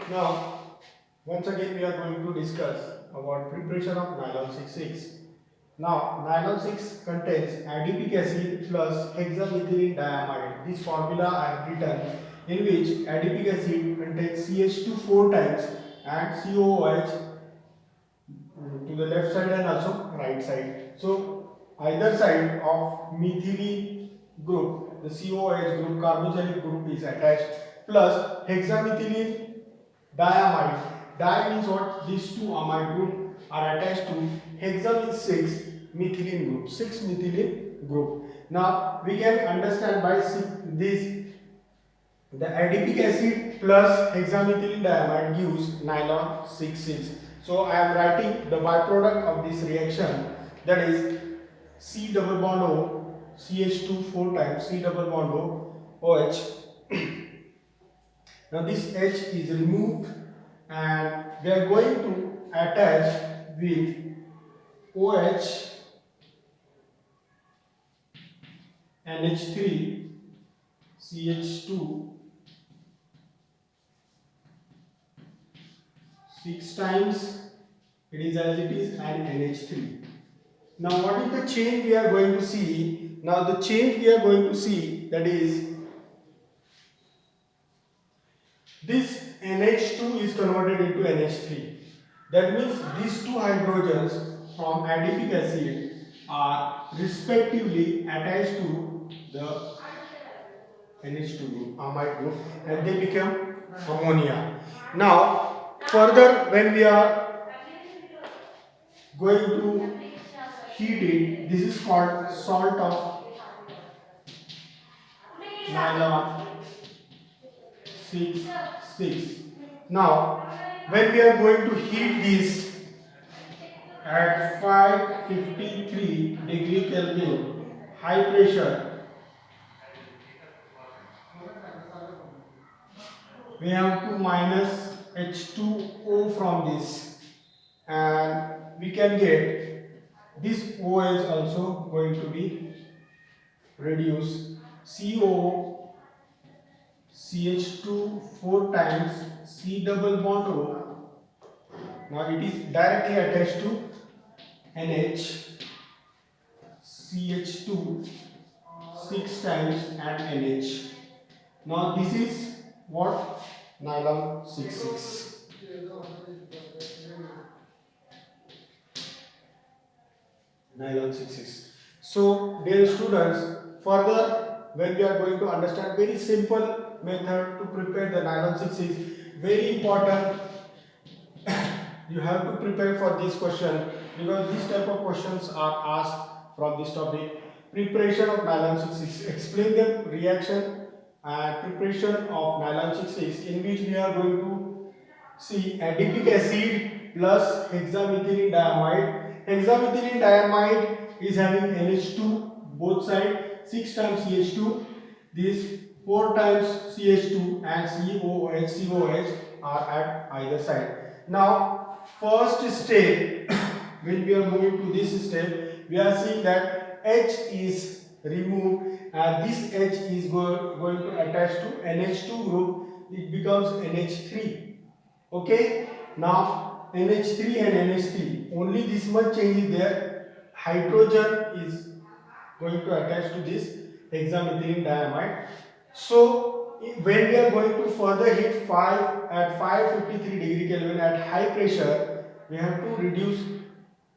Now, once again we are going to discuss about preparation of nylon 6,6. Now, nylon 6 contains adipic acid plus hexamethylene diamide. This formula I have written, in which adipic acid contains CH2 4 times and COOH to the left side and also right side. So, either side of methylene group, the COOH group, carboxylic group is attached, plus hexamethylene diamide. Di means what? These two amide group are attached to hexa means 6 methylene group. 6 methylene group. Now we can understand by this the adipic acid plus hexamethylene diamide gives nylon 6,6. So I am writing the byproduct of this reaction, that is C double bond O CH2 4 times C double bond O OH. Now this H is removed and we are going to attach with OH NH3 CH2 6 times, it is as it is, and NH3. Now what is the change we are going to see? Now the change we are going to see, that is this NH2 is converted into NH3. That means these two hydrogens from adipic acid are respectively attached to the NH2 group, amide group, and they become ammonia. Now, further, when we are going to heat it, this is called salt of nylon 6,6. Now, when we are going to heat this at 553 degree Kelvin, high pressure, we have to minus H2O from this, and we can get this O is also going to be reduced. CO CH2 4 times C double bond O. Now it is directly attached to NH CH2 6 times and NH. Now this is what? Nylon 6,6. Nylon 6,6. So dear students, further when we are going to understand very simple method to prepare the nylon 6,6, very important, you have to prepare for this question, because these type of questions are asked from this topic. Preparation of nylon 6,6. Explain the reaction and preparation of nylon 6,6, in which we are going to see adipic acid plus hexamethylene diamide. Hexamethylene diamide is having NH2 both sides, 6 times CH2. This 4 times CH2 and COOH are at either side. Now, first step, when we are moving to this step, we are seeing that H is removed and this H is going to attach to NH2 group. It becomes NH3. Okay, now NH3 and NH3, only this much change is there. Hydrogen is going to attach to this hexamethylene diamide. So when we are going to further heat 5 at 553 degree Kelvin at high pressure, we have to reduce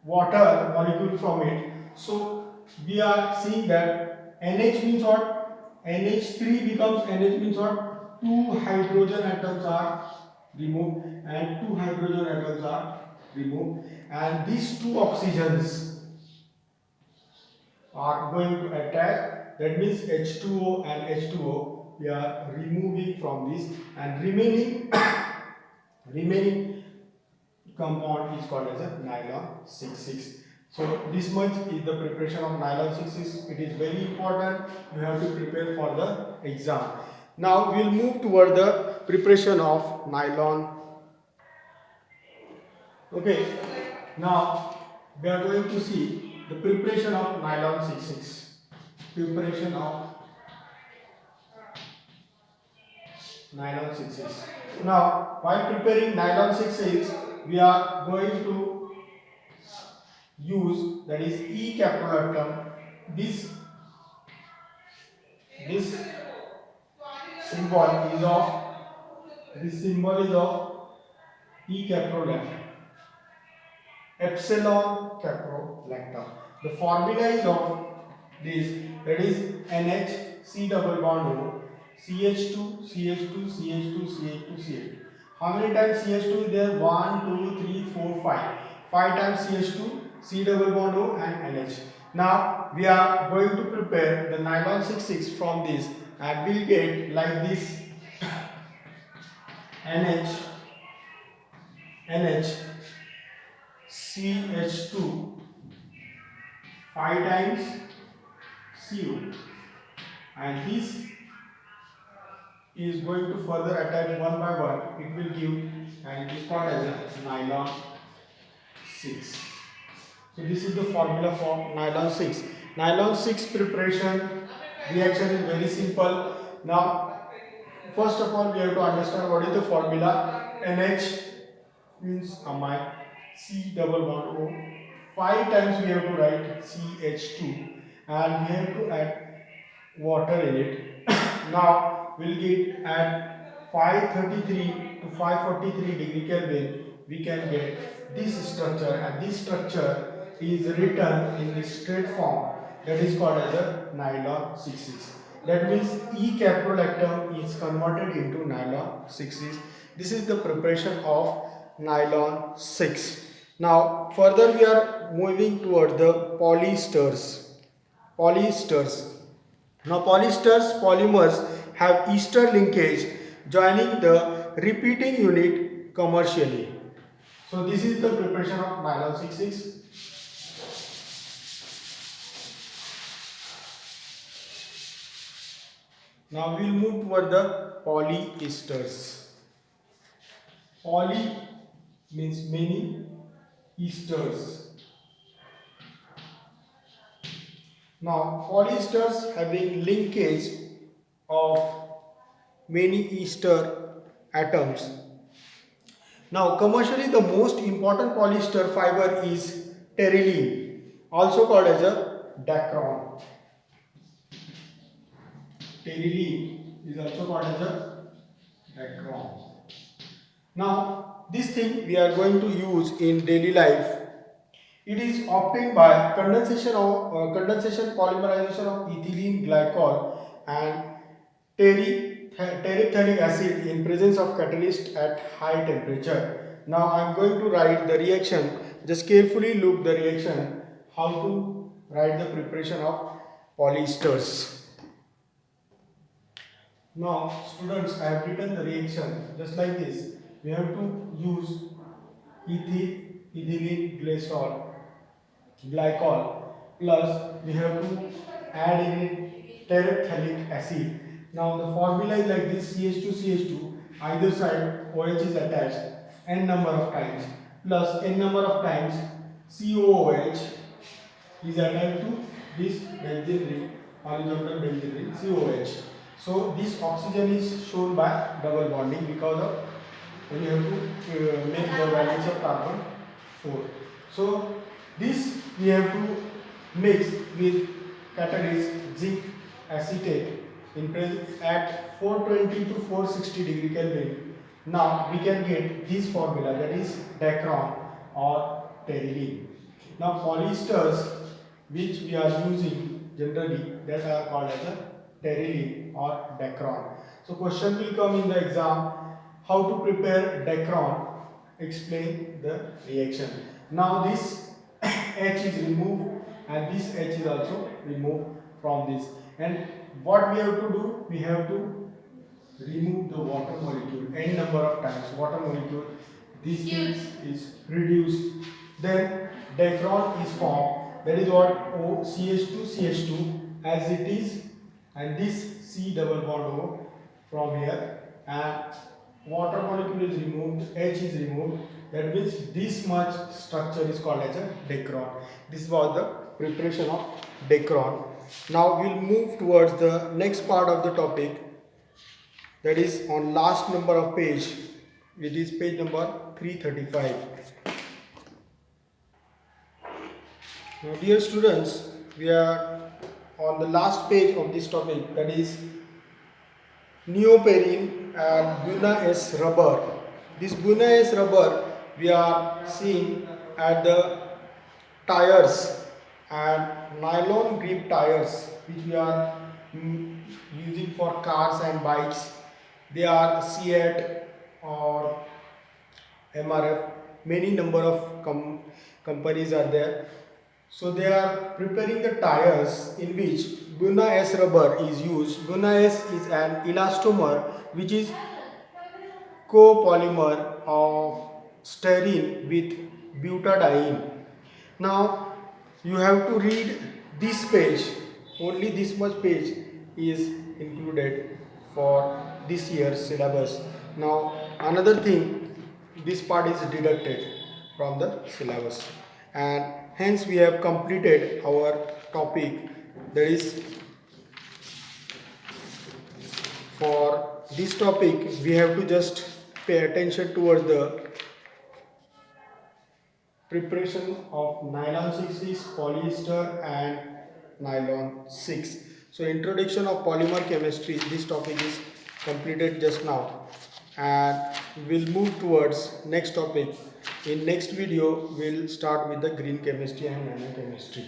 water molecule from it. So we are seeing that NH means what? NH3 becomes NH means what? Two hydrogen atoms are removed and two hydrogen atoms are removed, and these two oxygens are going to attach. That means H2O and H2O we are removing from this, and remaining compound is called as a nylon 6,6. So this much is the preparation of nylon 6,6. It is very important. You have to prepare for the exam. Now we will move toward the preparation of nylon. Okay. Now we are going to see the preparation of nylon 6,6. Preparation of nylon 6s. Now, while preparing nylon 6s, we are going to use, that is E caprolactam. This symbol is of this symbol is of E caprolactam. Epsilon caprolactam. The formula is of this, that is NH C double bond O CH2 CH2 CH2 CH2 CH2. How many times CH2 is there? 1 2 3 4 5. 5 times CH2 C double bond O and NH. Now we are going to prepare the nylon 6,6 from this, and we'll get like this NH NH CH2 5 times Cu, and this is going to further attach one by one. It will give, and it is called as a nylon 6. So this is the formula for nylon 6. Nylon 6 preparation reaction is very simple. Now first of all we have to understand what is the formula. NH means amine, C double bond O. 5 times we have to write CH2, and we have to add water in it. Now we'll get at 533 to 543 degree Kelvin, we can get this structure, and this structure is written in the straight form, that is called as a nylon 6,6. That means E caprolactam is converted into nylon 6,6. This is the preparation of nylon 6. Now further we are moving towards the polyesters. Now polyesters polymers have ester linkage joining the repeating unit commercially. So this is the preparation of nylon 6,6. Now we will move toward the polyesters. Poly means many, esters. Now polyesters having linkage of many ester atoms. Now commercially the most important polyester fiber is terylene, also called as a dacron. Terylene is also called as a dacron. Now this thing we are going to use in daily life. It is obtained by condensation polymerization of ethylene glycol and terephthalic acid in presence of catalyst at high temperature. Now I am going to write the reaction. Just carefully look the reaction, how to write the preparation of polyesters. Now students, I have written the reaction just like this. We have to use ethylene glycol plus we have to add in it terephthalic acid. Now the formula is like this: CH2 either side OH is attached n number of times plus n number of times COOH is attached to this benzene ring, horizontal benzene ring COH. So this oxygen is shown by double bonding because of when you have to make the valence of carbon 4. So this we have to mix with catalyst zinc acetate in at 420 to 460 degree Kelvin. Now we can get this formula, that is dacron or terylene. Now polyesters which we are using generally, that are called as a terylene or dacron. So question will come in the exam, how to prepare dacron, explain the reaction. Now this H is removed and this H is also removed from this, and what we have to do, we have to remove the water molecule n number of times. Water molecule, this is reduced, then dacron is formed, that is what CH2 as it is, and this C double bond O from here, and water molecule is removed, H is removed, that means this much structure is called as a dacron. This was the preparation of dacron. Now we will move towards the next part of the topic, that is on last number of page. It is page number 335. Now dear students, we are on the last page of this topic, that is neoprene and Buna-S rubber. This Buna-S rubber we are seeing at the tires and nylon grip tires which we are using for cars and bikes. They are Seat or MRF. Many number of companies are there. So they are preparing the tires in which Buna-S rubber is used. Buna-S is an elastomer which is copolymer of styrene with butadiene. Now you have to read this page. Only this much page is included for this year's syllabus. Now another thing, this part is deducted from the syllabus, and hence we have completed our topic. That is, for this topic we have to just pay attention towards the preparation of nylon 6, polyester and nylon 6. So introduction of polymer chemistry, this topic is completed just now, and we'll move towards next topic. In next video we'll start with the green chemistry and nanochemistry.